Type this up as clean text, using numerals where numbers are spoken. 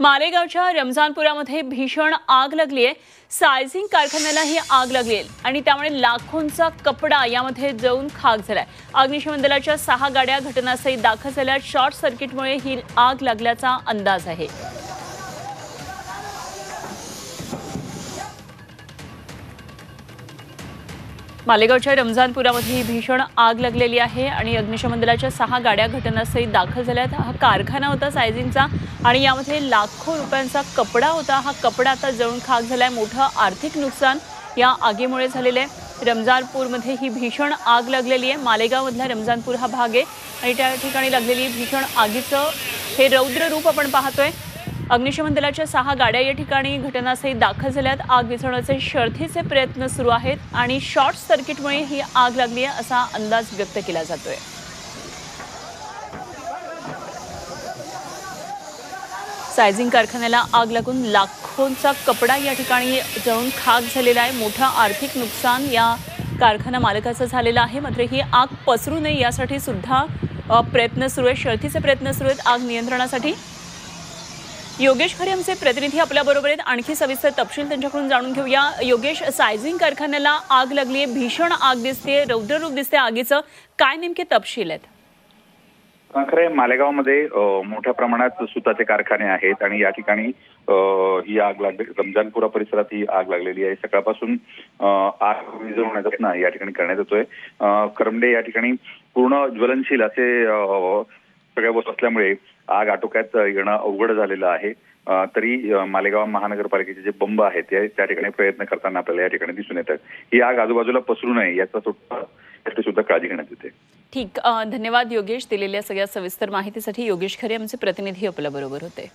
मालेगावच्या रमजानपुरामध्ये भीषण आग लागली आहे। सायझिंग कारखान्याला ही आग लागली आहे आणि त्यामुळे लाखोंचा कपडा यामध्ये जळून खाक झालाय। अग्निशमन दलाच्या 6 गाड्या घटनास्थळी दाखल झाल्या। शॉर्ट सर्किटमुळे ही आग लागल्याचा अंदाज आहे। मालेगावच्या रमजानपुरामध्ये ही भीषण आग लागलेली आहे आणि अग्निशमन दलाच्या 6 गाड्या घटनास्थळी दाखल झाल्यात। हा कारखाना होता सायझिंगचा आणि यामध्ये लाखो रुपयांचा कपडा होता। हा कपडा आता जळून खाक झालाय। मोठं आर्थिक नुकसान या आगीमुळे झालेलं आहे। रमजानपूरमध्ये ही भीषण आग लागलेली आहे। मालेगावमधला रमजानपूर हा भाग आहे आणि त्या ठिकाणी लागलेली भीषण आगीचं हे रौद्र रूप आपण पाहतोय। अग्निशमन दलाच्या 6 गाड्या या ठिकाणी घटनास्थळी दाखल झाल्यात। आग विझवण्याचे शर्थीचे प्रयत्न सुरू आहेत आणि शॉर्ट सर्किटमुळे ही आग लागली आहे असा अंदाज व्यक्त केला जातोय। सायझिंग कारखान्याला आग लागून लाखोंचा कपडा या ठिकाणी जळून खाक झालेला आहे। मोठा आर्थिक नुकसान या कारखाना मालकाचं झालेलं आहे। मात्र ही आग पसरू नये यासाठी सुद्धा प्रयत्न सुरू आहेत, शर्थीचे प्रयत्न सुरू आहेत आग नियंत्रणासाठी। योगेश खरे आमचे प्रतिनिधी आपल्या बरोबर आहेत। आणखी सविस्तर तपशील त्यांच्याकडून जाणून घेऊया। योगेश, सायझिंग कारखान्याला आग लागली आहे, भीषण आग दिसते, रौद्र रूप दिसते आगीचं, काय नेमके तपशील आहेत? खरे मालेगावमध्ये मोठ्या प्रमाणात सुताचे कारखाने आहेत आणि या ठिकाणी ही आग लागली। रमजानपुरा परिसरात ही आग लागलेली आहे। सकाळपासून आग विझवण्याचा प्रयत्न या ठिकाणी करण्यात येतोय। करमडे या ठिकाणी पूर्ण ज्वलनशील असे सगळ्या वस्तू असल्यामुळे आग आटोक्यात येणं अवघड झालेलं आहे। तरी मालेगाव महानगरपालिकेचे जे बंब आहेत त्या ठिकाणी प्रयत्न करताना आपल्याला या ठिकाणी दिसून येतात। ही आग आजूबाजूला पसरू नये याचा सुद्धा काळजी घेण्यात येते। ठीक, धन्यवाद योगेश, दिलेल्या सगळ्या सविस्तर माहितीसाठी। योगेश खरे आमचे प्रतिनिधी आपल्या बरोबर होते।